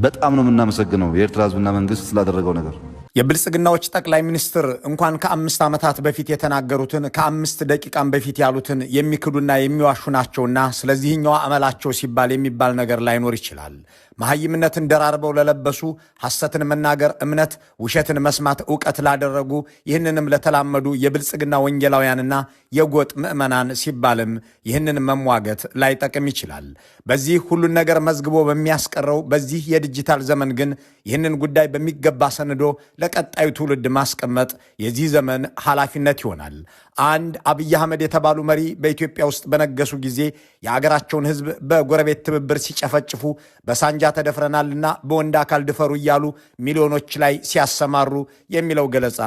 በጣም ነው የምናመሰግነው የኤርትራ ህዝብና መንግስት ስላደረገው ነገር። የብልጽግናዎች ጠቅላይ ሚኒስትር እንኳን ከ5 ዓመታት በፊት የተናገሩትን ከ5 ደቂቃም በፊት ያሉትን የሚክዱና የሚዋሹ ናቸውና ስለዚህኛው አመላቸው ሲባል የሚባል ነገር ላይኖር ይችላል። መሐይምነትን ደራርበው ለለበሱ፣ ሐሰትን መናገር እምነት፣ ውሸትን መስማት ዕውቀት ላደረጉ፣ ይህንንም ለተላመዱ የብልጽግና ወንጌላውያንና የጎጥ ምዕመናን ሲባልም ይህንን መሟገት ላይጠቅም ይችላል። በዚህ ሁሉን ነገር መዝግቦ በሚያስቀረው በዚህ የዲጂታል ዘመን ግን ይህንን ጉዳይ በሚገባ ሰንዶ ለቀጣዩ ትውልድ ማስቀመጥ የዚህ ዘመን ኃላፊነት ይሆናል። አንድ አብይ አህመድ የተባሉ መሪ በኢትዮጵያ ውስጥ በነገሱ ጊዜ የአገራቸውን ሕዝብ በጎረቤት ትብብር ሲጨፈጭፉ በሳንጃ ተደፍረናልና በወንድ አካል ድፈሩ እያሉ ሚሊዮኖች ላይ ሲያሰማሩ የሚለው ገለጻ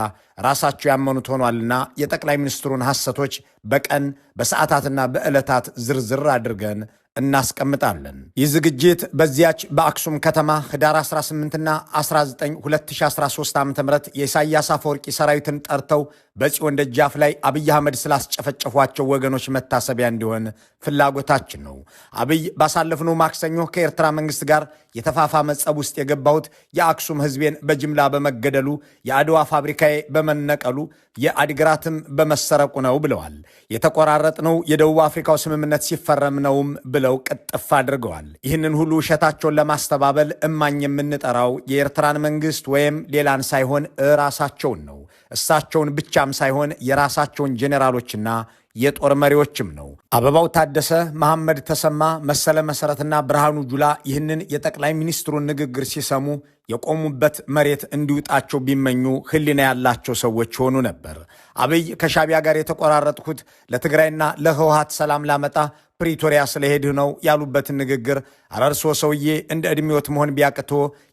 ራሳቸው ያመኑት ሆኗልና የጠቅላይ ሚኒስትሩን ሐሰቶች በቀን በሰዓታትና በዕለታት ዝርዝር አድርገን እናስቀምጣለን። ይህ ዝግጅት በዚያች በአክሱም ከተማ ህዳር 18ና 19 2013 ዓ.ም የኢሳያስ አፈወርቂ ሰራዊትን ጠርተው በጽዮን ደጃፍ ላይ አብይ አህመድ ስላስጨፈጨፏቸው ወገኖች መታሰቢያ እንዲሆን ፍላጎታችን ነው። አብይ ባሳለፍነው ማክሰኞ ከኤርትራ መንግስት ጋር የተፋፋመ ጸብ ውስጥ የገባሁት የአክሱም ህዝቤን በጅምላ በመገደሉ የአድዋ ፋብሪካዬ በመነቀሉ የአዲግራትም በመሰረቁ ነው ብለዋል። የተቆራረጥነው የደቡብ አፍሪካው ስምምነት ሲፈረም ነውም ብለው ቅጥፍ አድርገዋል። ይህንን ሁሉ ውሸታቸውን ለማስተባበል እማኝ የምንጠራው የኤርትራን መንግስት ወይም ሌላን ሳይሆን ራሳቸውን ነው። እሳቸውን ብቻም ሳይሆን የራሳቸውን ጄኔራሎችና የጦር መሪዎችም ነው። አበባው ታደሰ፣ መሐመድ ተሰማ፣ መሰለ መሰረትና ብርሃኑ ጁላ ይህንን የጠቅላይ ሚኒስትሩን ንግግር ሲሰሙ የቆሙበት መሬት እንዲውጣቸው ቢመኙ ህሊና ያላቸው ሰዎች ሆኑ ነበር። አብይ ከሻቢያ ጋር የተቆራረጥኩት ለትግራይና ለህወሓት ሰላም ላመጣ ፕሪቶሪያ ስለሄድህ ነው ያሉበትን ንግግር አረርሶ ሰውዬ እንደ ዕድሜዎት መሆን ቢያቅቶ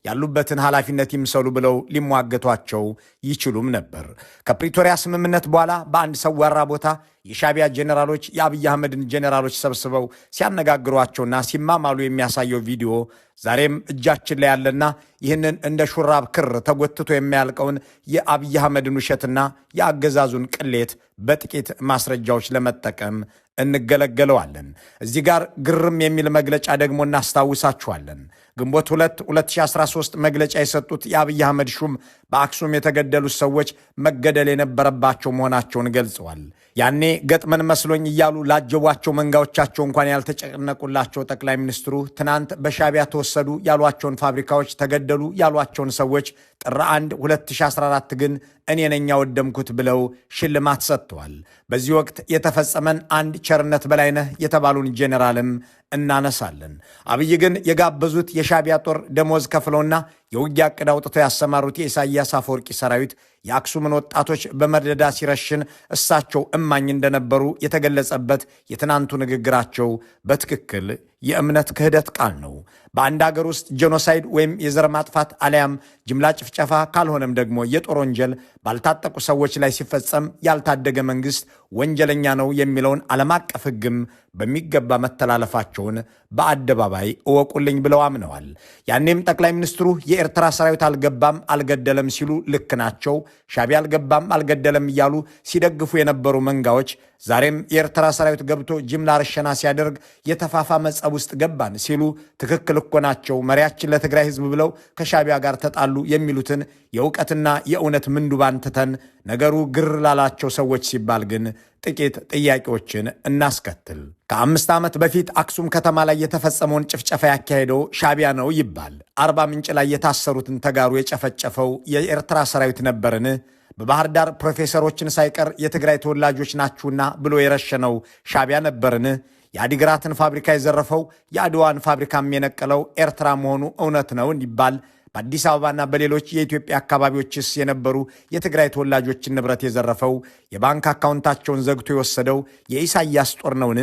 ያሉበትን ኃላፊነት ይምሰሉ ብለው ሊሟገቷቸው ይችሉም ነበር። ከፕሪቶሪያ ስምምነት በኋላ በአንድ ሰዋራ ቦታ የሻቢያ ጄኔራሎች የአብይ አህመድን ጄኔራሎች ሰብስበው ሲያነጋግሯቸውና ሲማማሉ የሚያሳየው ቪዲዮ ዛሬም እጃችን ላይ ያለና ይህንን እንደ ሹራብ ክር ተጎትቶ የሚያልቀውን የአብይ አህመድን ውሸትና የአገዛዙን ቅሌት በጥቂት ማስረጃዎች ለመጠቀም እንገለገለዋለን። እዚህ ጋር ግርም የሚል መግለጫ ደግሞ እናስታውሳችኋለን። ግንቦት 2 2013 መግለጫ የሰጡት የአብይ አህመድ ሹም በአክሱም የተገደሉት ሰዎች መገደል የነበረባቸው መሆናቸውን ገልጸዋል። ያኔ ገጥመን መስሎኝ እያሉ ላጀቧቸው መንጋዎቻቸው እንኳን ያልተጨነቁላቸው ጠቅላይ ሚኒስትሩ ትናንት በሻቢያ ተወሰዱ ያሏቸውን ፋብሪካዎች፣ ተገደሉ ያሏቸውን ሰዎች ጥር 1 2014 ግን እኔ ነኝ ያወደምኩት ብለው ሽልማት ሰጥተዋል። በዚህ ወቅት የተፈጸመን አንድ ቸርነት በላይነህ የተባሉን ጄኔራልም እናነሳለን። አብይ ግን የጋበዙት የሻቢያ ጦር ደሞዝ ከፍለውና የውጊያ ዕቅድ አውጥተው ያሰማሩት የኢሳያስ አፈወርቂ ሰራዊት የአክሱምን ወጣቶች በመደዳ ሲረሽን እሳቸው እማኝ እንደነበሩ የተገለጸበት የትናንቱ ንግግራቸው በትክክል የእምነት ክህደት ቃል ነው። በአንድ አገር ውስጥ ጄኖሳይድ ወይም የዘር ማጥፋት አሊያም ጅምላ ጭፍጨፋ ካልሆነም ደግሞ የጦር ወንጀል ባልታጠቁ ሰዎች ላይ ሲፈጸም ያልታደገ መንግስት ወንጀለኛ ነው የሚለውን ዓለም አቀፍ ሕግም በሚገባ መተላለፋቸውን በአደባባይ እወቁልኝ ብለው አምነዋል። ያኔም ጠቅላይ ሚኒስትሩ የኤርትራ ሰራዊት አልገባም አልገደለም ሲሉ ልክ ናቸው፣ ሻቢያ አልገባም አልገደለም እያሉ ሲደግፉ የነበሩ መንጋዎች ዛሬም የኤርትራ ሰራዊት ገብቶ ጅምላ ርሸና ሲያደርግ የተፋፋመ ጸብ ውስጥ ገባን ሲሉ ትክክል እኮ ናቸው፣ መሪያችን ለትግራይ ህዝብ ብለው ከሻቢያ ጋር ተጣሉ የሚሉትን የእውቀትና የእውነት ምንዱባን ትተን ነገሩ ግር ላላቸው ሰዎች ሲባል ግን ጥቂት ጥያቄዎችን እናስከትል። ከ5 ዓመት በፊት አክሱም ከተማ ላይ የተፈጸመውን ጭፍጨፋ ያካሄደው ሻቢያ ነው ይባል። አርባ ምንጭ ላይ የታሰሩትን ተጋሩ የጨፈጨፈው የኤርትራ ሰራዊት ነበርን? በባህር ዳር ፕሮፌሰሮችን ሳይቀር የትግራይ ተወላጆች ናችሁና ብሎ የረሸነው ሻቢያ ነበርን? የአዲግራትን ፋብሪካ የዘረፈው የአድዋን ፋብሪካም የነቀለው ኤርትራ መሆኑ እውነት ነው እንዲባል በአዲስ አበባና በሌሎች የኢትዮጵያ አካባቢዎችስ የነበሩ የትግራይ ተወላጆችን ንብረት የዘረፈው የባንክ አካውንታቸውን ዘግቶ የወሰደው የኢሳያስ ጦር ነውን?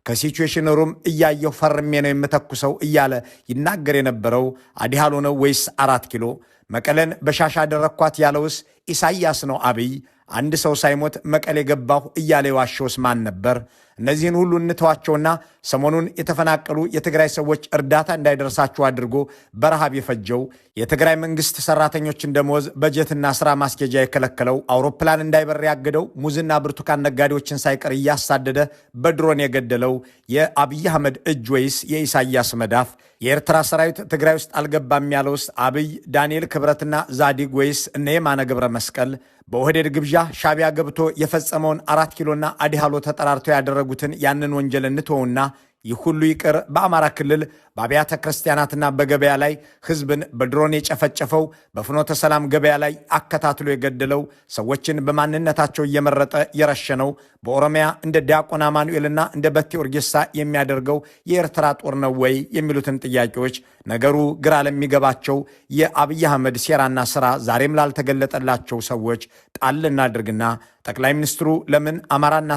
ከሲቹዌሽን ሩም እያየሁ ፈርሜ ነው የምተኩሰው እያለ ይናገር የነበረው አዲሃሎ ነው ወይስ 4 ኪሎ? መቀለን በሻሻ አደረኳት ያለውስ ኢሳያስ ነው? አብይ አንድ ሰው ሳይሞት መቀሌ ገባሁ እያለ የዋሸውስ ማን ነበር? እነዚህን ሁሉ እንተዋቸውና ሰሞኑን የተፈናቀሉ የትግራይ ሰዎች እርዳታ እንዳይደርሳቸው አድርጎ በረሃብ የፈጀው የትግራይ መንግስት ሰራተኞችን ደሞዝ በጀትና ስራ ማስኬጃ የከለከለው አውሮፕላን እንዳይበር ያገደው ሙዝና ብርቱካን ነጋዴዎችን ሳይቀር እያሳደደ በድሮን የገደለው የአብይ አህመድ እጅ ወይስ የኢሳያስ መዳፍ? የኤርትራ ሰራዊት ትግራይ ውስጥ አልገባም ያለውስ አብይ ዳንኤል ክብረትና ዛዲግ ወይስ እነ የማነ ገብረ መስቀል? በኦህዴድ ግብዣ ሻቢያ ገብቶ የፈጸመውን 4 ኪሎና አዲሃሎ ተጠራርተው ያደረጉትን ያንን ወንጀል እንተውና ይህ ሁሉ ይቅር። በአማራ ክልል በአብያተ ክርስቲያናትና በገበያ ላይ ህዝብን በድሮን የጨፈጨፈው፣ በፍኖተ ሰላም ገበያ ላይ አከታትሎ የገደለው፣ ሰዎችን በማንነታቸው እየመረጠ የረሸነው፣ በኦሮሚያ እንደ ዲያቆን አማኑኤልና እንደ በቴ ኦርጌሳ የሚያደርገው የኤርትራ ጦር ነው ወይ የሚሉትን ጥያቄዎች ነገሩ ግራ ለሚገባቸው የአብይ አህመድ ሴራና ስራ ዛሬም ላልተገለጠላቸው ሰዎች ጣል እናድርግና ጠቅላይ ሚኒስትሩ ለምን አማራና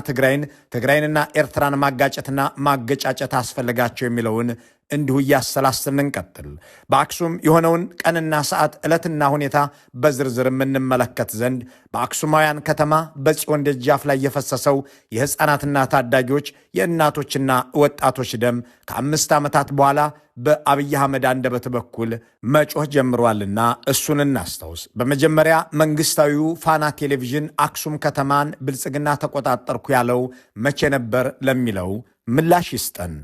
ትግራይንና ኤርትራን ማጋጨትና ማገጫጨት አስፈልጋቸው የሚለውን እንዲሁ እያሰላሰልን እንቀጥል። በአክሱም የሆነውን ቀንና ሰዓት፣ ዕለትና ሁኔታ በዝርዝር የምንመለከት ዘንድ በአክሱማውያን ከተማ በጽዮን ደጃፍ ላይ የፈሰሰው የሕፃናትና ታዳጊዎች የእናቶችና ወጣቶች ደም ከ5 ዓመታት በኋላ በአብይ አህመድ አንደበት በኩል መጮህ ጀምሯልና እሱን እናስታውስ። በመጀመሪያ መንግስታዊው ፋና ቴሌቪዥን አክሱም ከተማን ብልጽግና ተቆጣጠርኩ ያለው መቼ ነበር ለሚለው ምላሽ ይስጠን።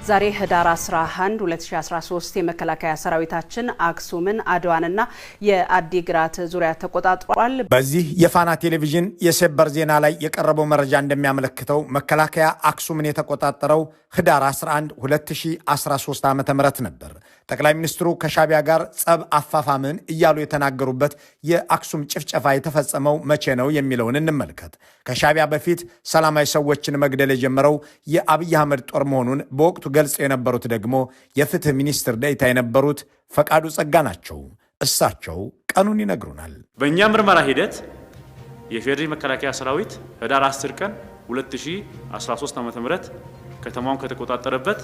ዛሬ ህዳር 11 2013 የመከላከያ ሰራዊታችን አክሱምን፣ አድዋንና የአዲግራት ዙሪያ ተቆጣጥሯል። በዚህ የፋና ቴሌቪዥን የሰበር ዜና ላይ የቀረበው መረጃ እንደሚያመለክተው መከላከያ አክሱምን የተቆጣጠረው ህዳር 11 2013 ዓ.ም ነበር። ጠቅላይ ሚኒስትሩ ከሻቢያ ጋር ጸብ አፋፋምን እያሉ የተናገሩበት የአክሱም ጭፍጨፋ የተፈጸመው መቼ ነው የሚለውን እንመልከት። ከሻቢያ በፊት ሰላማዊ ሰዎችን መግደል የጀመረው የአብይ አህመድ ጦር መሆኑን በወቅቱ ገልጸው የነበሩት ደግሞ የፍትህ ሚኒስትር ዴኤታ የነበሩት ፈቃዱ ጸጋ ናቸው። እሳቸው ቀኑን ይነግሩናል። በእኛ ምርመራ ሂደት የፌዴራል መከላከያ ሰራዊት ህዳር 10 ቀን 2013 ዓ.ም ከተማውን ከተቆጣጠረበት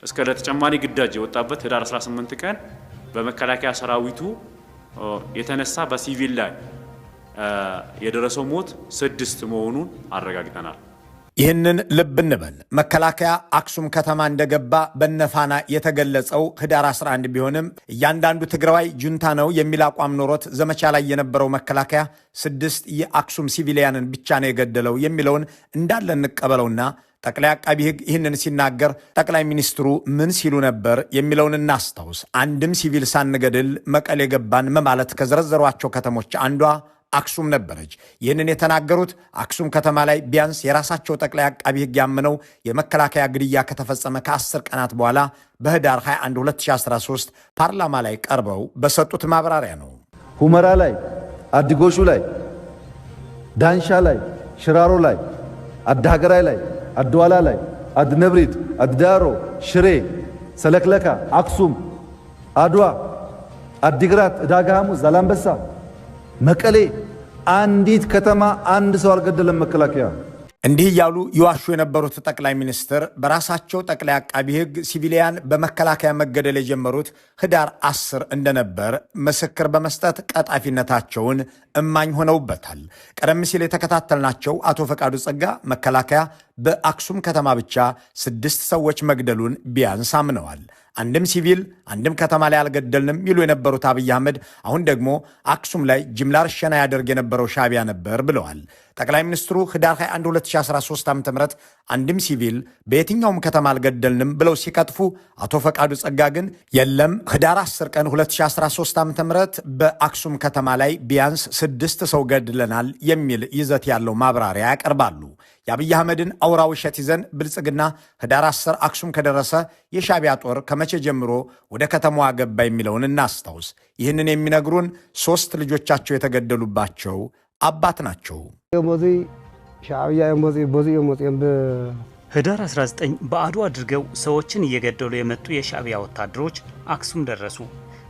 እስከ ለተጨማሪ ግዳጅ የወጣበት ህዳር 18 ቀን በመከላከያ ሰራዊቱ የተነሳ በሲቪል ላይ የደረሰው ሞት 6 መሆኑን አረጋግጠናል። ይህንን ልብ እንበል። መከላከያ አክሱም ከተማ እንደገባ በነፋና የተገለጸው ህዳር 11 ቢሆንም እያንዳንዱ ትግራዋይ ጁንታ ነው የሚል አቋም ኖሮት ዘመቻ ላይ የነበረው መከላከያ 6 የአክሱም ሲቪሊያንን ብቻ ነው የገደለው የሚለውን እንዳለ እንቀበለውና ጠቅላይ አቃቢ ህግ ይህንን ሲናገር ጠቅላይ ሚኒስትሩ ምን ሲሉ ነበር የሚለውን እናስታውስ። አንድም ሲቪል ሳንገድል መቀሌ ገባን ማለት ከዘረዘሯቸው ከተሞች አንዷ አክሱም ነበረች። ይህንን የተናገሩት አክሱም ከተማ ላይ ቢያንስ የራሳቸው ጠቅላይ አቃቢ ህግ ያመነው የመከላከያ ግድያ ከተፈጸመ ከ10 ቀናት በኋላ በህዳር 21 2013 ፓርላማ ላይ ቀርበው በሰጡት ማብራሪያ ነው። ሁመራ ላይ፣ አዲጎሹ ላይ፣ ዳንሻ ላይ፣ ሽራሮ ላይ፣ አዳሀገራይ ላይ፣ አድዋላ ላይ፣ አድነብሪት፣ አድዳሮ፣ ሽሬ፣ ሰለክለካ፣ አክሱም፣ አድዋ፣ አዲግራት፣ ዕዳጋ ሐሙስ፣ ዛላምበሳ፣ መቀሌ አንዲት ከተማ አንድ ሰው አልገደለም መከላከያ። እንዲህ እያሉ ይዋሹ የነበሩት ጠቅላይ ሚኒስትር በራሳቸው ጠቅላይ አቃቢ ህግ ሲቪሊያን በመከላከያ መገደል የጀመሩት ህዳር 10 እንደነበር ምስክር በመስጠት ቀጣፊነታቸውን እማኝ ሆነውበታል። ቀደም ሲል የተከታተልናቸው አቶ ፈቃዱ ጸጋ መከላከያ በአክሱም ከተማ ብቻ 6 ሰዎች መግደሉን ቢያንስ አምነዋል። አንድም ሲቪል አንድም ከተማ ላይ አልገደልንም ይሉ የነበሩት አብይ አህመድ አሁን ደግሞ አክሱም ላይ ጅምላ ርሸና ያደርግ የነበረው ሻቢያ ነበር ብለዋል። ጠቅላይ ሚኒስትሩ ህዳር 21 2013 ዓ.ም አንድም ሲቪል በየትኛውም ከተማ አልገደልንም ብለው ሲቀጥፉ፣ አቶ ፈቃዱ ጸጋ ግን የለም ህዳር 10 ቀን 2013 ዓ.ም በአክሱም ከተማ ላይ ቢያንስ 6 ሰው ገድለናል የሚል ይዘት ያለው ማብራሪያ ያቀርባሉ። የአብይ አህመድን አውራ ውሸት ይዘን ብልጽግና ህዳር 10 አክሱም ከደረሰ የሻቢያ ጦር ከመቼ ጀምሮ ወደ ከተማዋ ገባ የሚለውን እናስታውስ። ይህንን የሚነግሩን 3 ልጆቻቸው የተገደሉባቸው አባት ናቸው። ህዳር 19 በአድዋ አድርገው ሰዎችን እየገደሉ የመጡ የሻቢያ ወታደሮች አክሱም ደረሱ።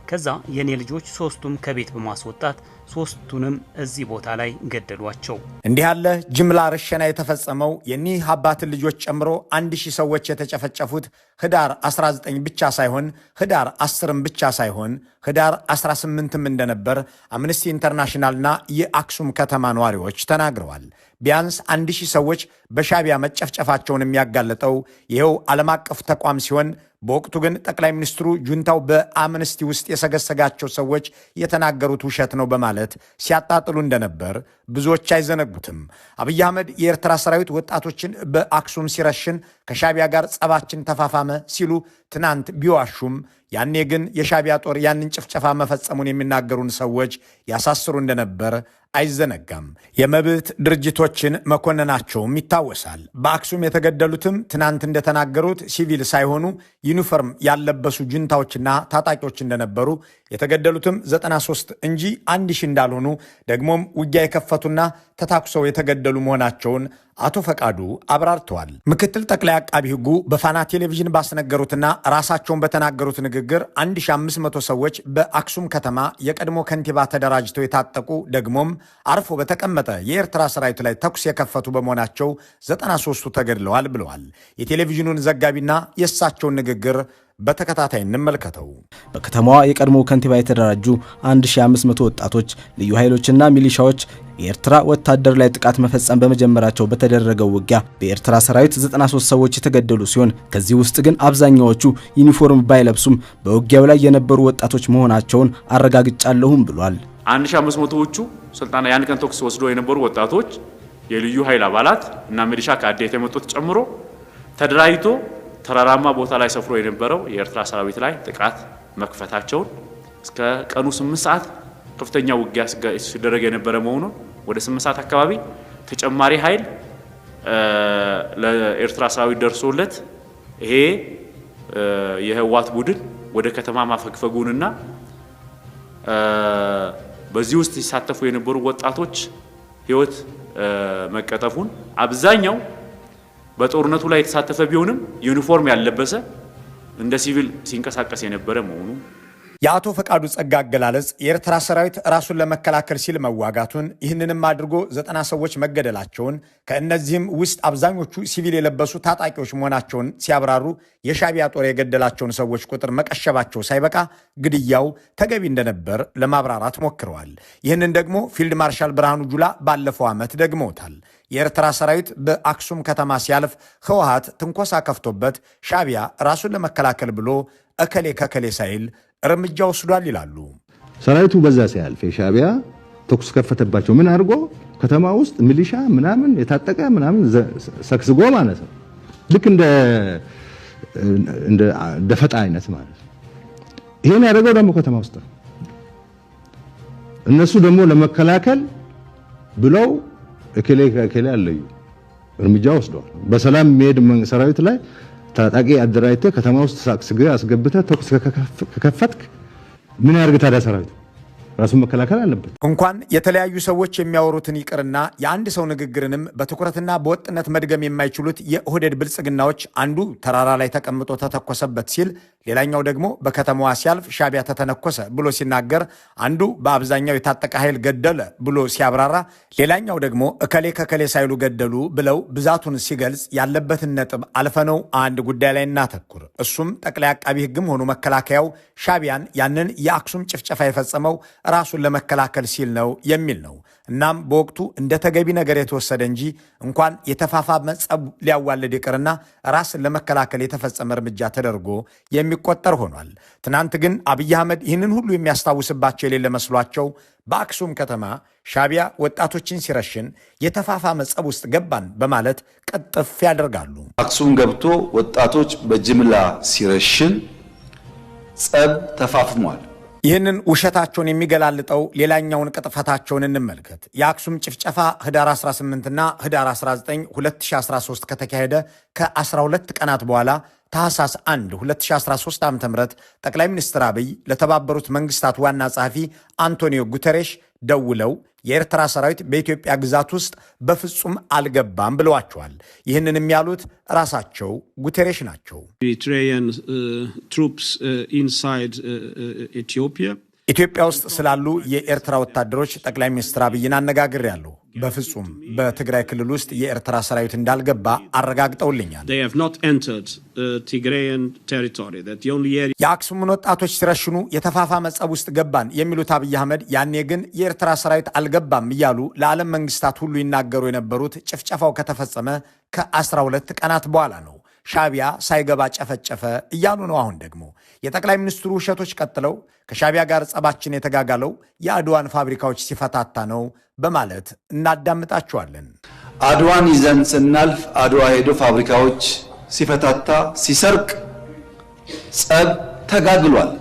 ከዛ የኔ ልጆች ሶስቱም ከቤት በማስወጣት ሶስቱንም እዚህ ቦታ ላይ ገደሏቸው። እንዲህ ያለ ጅምላ ርሸና የተፈጸመው የኒህ አባት ልጆች ጨምሮ 1000 ሰዎች የተጨፈጨፉት ህዳር 19 ብቻ ሳይሆን ህዳር 10 ብቻ ሳይሆን ህዳር 18ም እንደነበር አምነስቲ ኢንተርናሽናልና የአክሱም ከተማ ነዋሪዎች ተናግረዋል። ቢያንስ 1000 ሰዎች በሻቢያ መጨፍጨፋቸውን የሚያጋለጠው ይሄው ዓለም አቀፍ ተቋም ሲሆን በወቅቱ ግን ጠቅላይ ሚኒስትሩ ጁንታው በአምነስቲ ውስጥ የሰገሰጋቸው ሰዎች የተናገሩት ውሸት ነው በማለት ሲያጣጥሉ እንደነበር ብዙዎች አይዘነጉትም። አብይ አህመድ የኤርትራ ሰራዊት ወጣቶችን በአክሱም ሲረሽን ከሻቢያ ጋር ጸባችን ተፋፋመ ሲሉ ትናንት ቢዋሹም ያኔ ግን የሻቢያ ጦር ያንን ጭፍጨፋ መፈጸሙን የሚናገሩን ሰዎች ያሳስሩ እንደነበር አይዘነጋም። የመብት ድርጅቶችን መኮንናቸውም ይታወሳል። በአክሱም የተገደሉትም ትናንት እንደተናገሩት ሲቪል ሳይሆኑ ዩኒፎርም ያለበሱ ጁንታዎችና ታጣቂዎች እንደነበሩ፣ የተገደሉትም 93 እንጂ 1000 እንዳልሆኑ፣ ደግሞም ውጊያ የከፈቱና ተታኩሰው የተገደሉ መሆናቸውን አቶ ፈቃዱ አብራርተዋል። ምክትል ጠቅላይ አቃቢ ሕጉ በፋና ቴሌቪዥን ባስነገሩትና ራሳቸውን በተናገሩት ንግግር 1500 ሰዎች በአክሱም ከተማ የቀድሞ ከንቲባ ተደራጅተው የታጠቁ ደግሞም አርፎ በተቀመጠ የኤርትራ ሰራዊት ላይ ተኩስ የከፈቱ በመሆናቸው 93ቱ ተገድለዋል ብለዋል። የቴሌቪዥኑን ዘጋቢና የእሳቸውን ንግግር በተከታታይ እንመልከተው። በከተማዋ የቀድሞ ከንቲባ የተደራጁ 1500 ወጣቶች፣ ልዩ ኃይሎችና ሚሊሻዎች የኤርትራ ወታደር ላይ ጥቃት መፈጸም በመጀመራቸው በተደረገው ውጊያ በኤርትራ ሰራዊት 93 ሰዎች የተገደሉ ሲሆን ከዚህ ውስጥ ግን አብዛኛዎቹ ዩኒፎርም ባይለብሱም በውጊያው ላይ የነበሩ ወጣቶች መሆናቸውን አረጋግጫለሁም ብሏል። 1500ዎቹ ስልጣና ያን ቀን ተኩስ ወስዶ የነበሩ ወጣቶች፣ የልዩ ኃይል አባላት እና ሚሊሻ ከአዴት የመጡት ጨምሮ ተደራጅቶ ተራራማ ቦታ ላይ ሰፍሮ የነበረው የኤርትራ ሰራዊት ላይ ጥቃት መክፈታቸውን እስከ ቀኑ 8 ሰዓት ከፍተኛ ውጊያ ሲደረግ የነበረ መሆኑን ወደ 8 ሰዓት አካባቢ ተጨማሪ ኃይል ለኤርትራ ሰራዊት ደርሶለት ይሄ የህዋት ቡድን ወደ ከተማ ማፈግፈጉንና በዚህ ውስጥ ሲሳተፉ የነበሩ ወጣቶች ህይወት መቀጠፉን አብዛኛው በጦርነቱ ላይ የተሳተፈ ቢሆንም ዩኒፎርም ያለበሰ እንደ ሲቪል ሲንቀሳቀስ የነበረ መሆኑ የአቶ ፈቃዱ ጸጋ አገላለጽ የኤርትራ ሰራዊት ራሱን ለመከላከል ሲል መዋጋቱን ይህንንም አድርጎ 90 ሰዎች መገደላቸውን ከእነዚህም ውስጥ አብዛኞቹ ሲቪል የለበሱ ታጣቂዎች መሆናቸውን ሲያብራሩ የሻቢያ ጦር የገደላቸውን ሰዎች ቁጥር መቀሸባቸው ሳይበቃ ግድያው ተገቢ እንደነበር ለማብራራት ሞክረዋል። ይህንን ደግሞ ፊልድ ማርሻል ብርሃኑ ጁላ ባለፈው ዓመት ደግመውታል። የኤርትራ ሰራዊት በአክሱም ከተማ ሲያልፍ ህወሓት ትንኮሳ ከፍቶበት ሻቢያ ራሱን ለመከላከል ብሎ እከሌ ከከሌ ሳይል እርምጃ ወስዷል ይላሉ። ሰራዊቱ በዛ ሲያልፍ የሻቢያ ተኩስ ከፈተባቸው። ምን አድርጎ ከተማ ውስጥ ሚሊሻ ምናምን የታጠቀ ምናምን ሰክስጎ ማለት ነው። ልክ እንደ ደፈጣ አይነት ማለት ነው። ይሄን ያደረገው ደግሞ ከተማ ውስጥ ነው። እነሱ ደግሞ ለመከላከል ብለው እከሌ ከከሌ አለዩ እርምጃ ወስደዋል። በሰላም የሚሄድ ሰራዊት ላይ ታጣቂ አደራጅተህ ከተማ ውስጥ ሳክስገህ አስገብተህ ተኩስ ከከፈትክ ምን ያርግ ታዲያ? ሰራዊቱ ራሱን መከላከል አለበት። እንኳን የተለያዩ ሰዎች የሚያወሩትን ይቅርና የአንድ ሰው ንግግርንም በትኩረትና በወጥነት መድገም የማይችሉት የኦህዴድ ብልጽግናዎች አንዱ ተራራ ላይ ተቀምጦ ተተኮሰበት ሲል፣ ሌላኛው ደግሞ በከተማዋ ሲያልፍ ሻቢያ ተተነኮሰ ብሎ ሲናገር፣ አንዱ በአብዛኛው የታጠቀ ኃይል ገደለ ብሎ ሲያብራራ፣ ሌላኛው ደግሞ እከሌ ከከሌ ሳይሉ ገደሉ ብለው ብዛቱን ሲገልጽ ያለበትን ነጥብ አልፈነው አንድ ጉዳይ ላይ እናተኩር። እሱም ጠቅላይ አቃቢ ሕግም ሆኑ መከላከያው ሻቢያን ያንን የአክሱም ጭፍጨፋ የፈጸመው ራሱን ለመከላከል ሲል ነው የሚል ነው። እናም በወቅቱ እንደ ተገቢ ነገር የተወሰደ እንጂ እንኳን የተፋፋመ ጸብ ሊያዋልድ ይቅርና ራስን ለመከላከል የተፈጸመ እርምጃ ተደርጎ የሚቆጠር ሆኗል። ትናንት ግን አብይ አህመድ ይህንን ሁሉ የሚያስታውስባቸው የሌለ መስሏቸው በአክሱም ከተማ ሻቢያ ወጣቶችን ሲረሽን የተፋፋመ ጸብ ውስጥ ገባን በማለት ቅጥፍ ያደርጋሉ። አክሱም ገብቶ ወጣቶች በጅምላ ሲረሽን ጸብ ተፋፍሟል። ይህንን ውሸታቸውን የሚገላልጠው ሌላኛውን ቅጥፈታቸውን እንመልከት። የአክሱም ጭፍጨፋ ህዳር 18ና ህዳር 19 2013 ከተካሄደ ከ12 ቀናት በኋላ ታህሳስ 1 2013 ዓ.ም ጠቅላይ ሚኒስትር አብይ ለተባበሩት መንግስታት ዋና ጸሐፊ አንቶኒዮ ጉተሬሽ ደውለው የኤርትራ ሰራዊት በኢትዮጵያ ግዛት ውስጥ በፍጹም አልገባም ብለዋቸዋል። ይህንንም ያሉት ራሳቸው ጉተሬሽ ናቸው። Eritrean troops inside Ethiopia. ኢትዮጵያ ውስጥ ስላሉ የኤርትራ ወታደሮች ጠቅላይ ሚኒስትር አብይን አነጋግሬያለሁ። በፍጹም በትግራይ ክልል ውስጥ የኤርትራ ሰራዊት እንዳልገባ አረጋግጠውልኛል። They have not entered Tigrayan territory. That the only area. የአክሱምን ወጣቶች ሲረሽኑ የተፋፋመ ጸብ ውስጥ ገባን የሚሉት አብይ አህመድ ያኔ ግን የኤርትራ ሰራዊት አልገባም እያሉ ለዓለም መንግስታት ሁሉ ይናገሩ የነበሩት ጭፍጨፋው ከተፈጸመ ከ12 ቀናት በኋላ ነው። ሻቢያ ሳይገባ ጨፈጨፈ እያሉ ነው። አሁን ደግሞ የጠቅላይ ሚኒስትሩ ውሸቶች ቀጥለው ከሻቢያ ጋር ጸባችን የተጋጋለው የአድዋን ፋብሪካዎች ሲፈታታ ነው በማለት እናዳምጣቸዋለን። አድዋን ይዘን ስናልፍ አድዋ ሄዶ ፋብሪካዎች ሲፈታታ ሲሰርቅ ጸብ ተጋግሏል።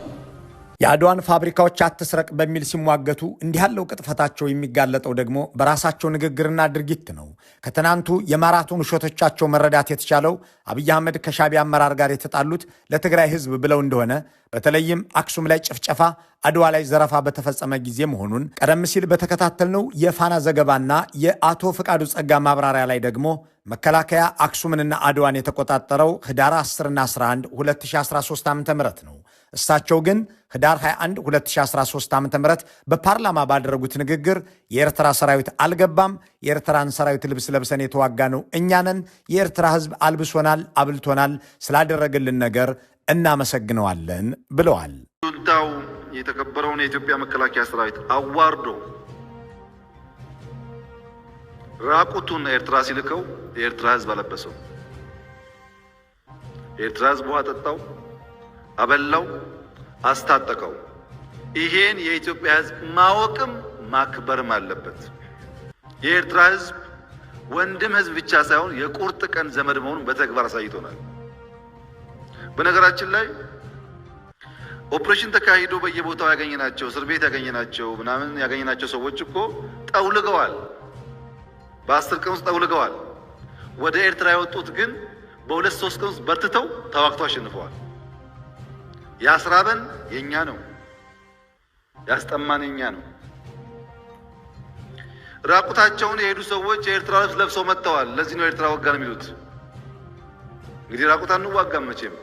የአድዋን ፋብሪካዎች አትስረቅ በሚል ሲሟገቱ እንዲህ ያለው ቅጥፈታቸው የሚጋለጠው ደግሞ በራሳቸው ንግግርና ድርጊት ነው። ከትናንቱ የማራቶን ውሸቶቻቸው መረዳት የተቻለው አብይ አህመድ ከሻቢያ አመራር ጋር የተጣሉት ለትግራይ ህዝብ ብለው እንደሆነ በተለይም አክሱም ላይ ጭፍጨፋ፣ አድዋ ላይ ዘረፋ በተፈጸመ ጊዜ መሆኑን ቀደም ሲል በተከታተልነው የፋና ዘገባና የአቶ ፍቃዱ ጸጋ ማብራሪያ ላይ ደግሞ መከላከያ አክሱምንና አድዋን የተቆጣጠረው ህዳር 10ና 11 2013 ዓ.ም ነው። እሳቸው ግን ህዳር 21 2013 ዓ.ም በፓርላማ ባደረጉት ንግግር የኤርትራ ሰራዊት አልገባም፣ የኤርትራን ሰራዊት ልብስ ለብሰን የተዋጋ ነው እኛንን፣ የኤርትራ ህዝብ አልብሶናል፣ አብልቶናል፣ ስላደረገልን ነገር እናመሰግነዋለን ብለዋል። ጁንታው የተከበረውን የኢትዮጵያ መከላከያ ሰራዊት አዋርዶ ራቁቱን ኤርትራ ሲልከው የኤርትራ ህዝብ አለበሰው። የኤርትራ ህዝብ ውሃ ጠጣው፣ አበላው፣ አስታጠቀው። ይሄን የኢትዮጵያ ህዝብ ማወቅም ማክበርም አለበት። የኤርትራ ህዝብ ወንድም ህዝብ ብቻ ሳይሆን የቁርጥ ቀን ዘመድ መሆኑን በተግባር አሳይቶናል። በነገራችን ላይ ኦፕሬሽን ተካሂዶ በየቦታው ያገኘናቸው እስር ቤት ያገኘናቸው ምናምን ያገኘናቸው ሰዎች እኮ ጠውልገዋል። በ10 ቀን ውስጥ ጠውልገዋል። ወደ ኤርትራ የወጡት ግን በ2-3 ቀን ውስጥ በርትተው ተዋግተው አሸንፈዋል። ያስራበን የኛ ነው፣ ያስጠማን የኛ ነው። ራቁታቸውን የሄዱ ሰዎች የኤርትራ ልብስ ለብሰው መጥተዋል። ለዚህ ነው ኤርትራ ወጋን የሚሉት። እንግዲህ ራቁት አንዋጋም መቼም።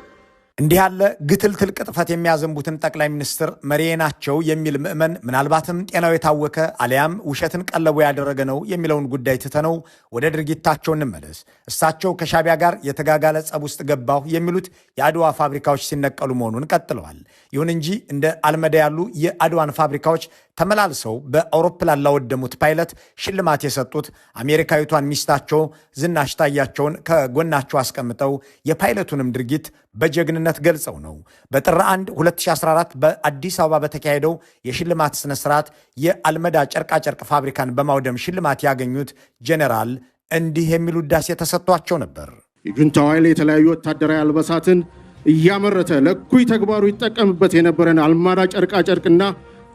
እንዲህ ያለ ግትልትል ቅጥፈት የሚያዘንቡትን ጠቅላይ ሚኒስትር መሪዬ ናቸው የሚል ምዕመን ምናልባትም ጤናው የታወከ አሊያም ውሸትን ቀለቡ ያደረገ ነው የሚለውን ጉዳይ ትተነው ወደ ድርጊታቸው እንመለስ። እሳቸው ከሻቢያ ጋር የተጋጋለ ጸብ ውስጥ ገባሁ የሚሉት የአድዋ ፋብሪካዎች ሲነቀሉ መሆኑን ቀጥለዋል። ይሁን እንጂ እንደ አልመዳ ያሉ የአድዋን ፋብሪካዎች ተመላልሰው በአውሮፕላን ላወደሙት ፓይለት ሽልማት የሰጡት አሜሪካዊቷን ሚስታቸው ዝናሽ ታያቸውን ከጎናቸው አስቀምጠው የፓይለቱንም ድርጊት በጀግንነት ገልጸው ነው። በጥር 1 2014 በአዲስ አበባ በተካሄደው የሽልማት ስነ ስርዓት የአልመዳ ጨርቃጨርቅ ፋብሪካን በማውደም ሽልማት ያገኙት ጄኔራል እንዲህ የሚሉ ውዳሴ ተሰጥቷቸው ነበር። የጁንታው ኃይል የተለያዩ ወታደራዊ አልባሳትን እያመረተ ለእኩይ ተግባሩ ይጠቀምበት የነበረን አልመዳ ጨርቃጨርቅና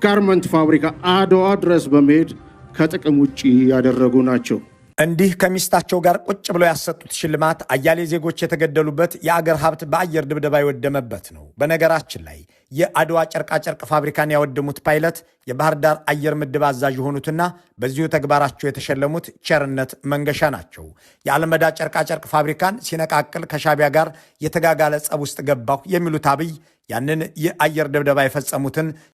ጋርመንት ፋብሪካ አድዋ ድረስ በመሄድ ከጥቅም ውጪ ያደረጉ ናቸው። እንዲህ ከሚስታቸው ጋር ቁጭ ብለው ያሰጡት ሽልማት አያሌ ዜጎች የተገደሉበት፣ የአገር ሀብት በአየር ድብደባ የወደመበት ነው። በነገራችን ላይ የአድዋ ጨርቃጨርቅ ፋብሪካን ያወደሙት ፓይለት የባህር ዳር አየር ምድብ አዛዥ የሆኑትና በዚሁ ተግባራቸው የተሸለሙት ቸርነት መንገሻ ናቸው። የአልመዳ ጨርቃጨርቅ ፋብሪካን ሲነቃቅል ከሻቢያ ጋር የተጋጋለ ጸብ ውስጥ ገባሁ የሚሉት አብይ ያንን የአየር ድብደባ የፈጸሙትን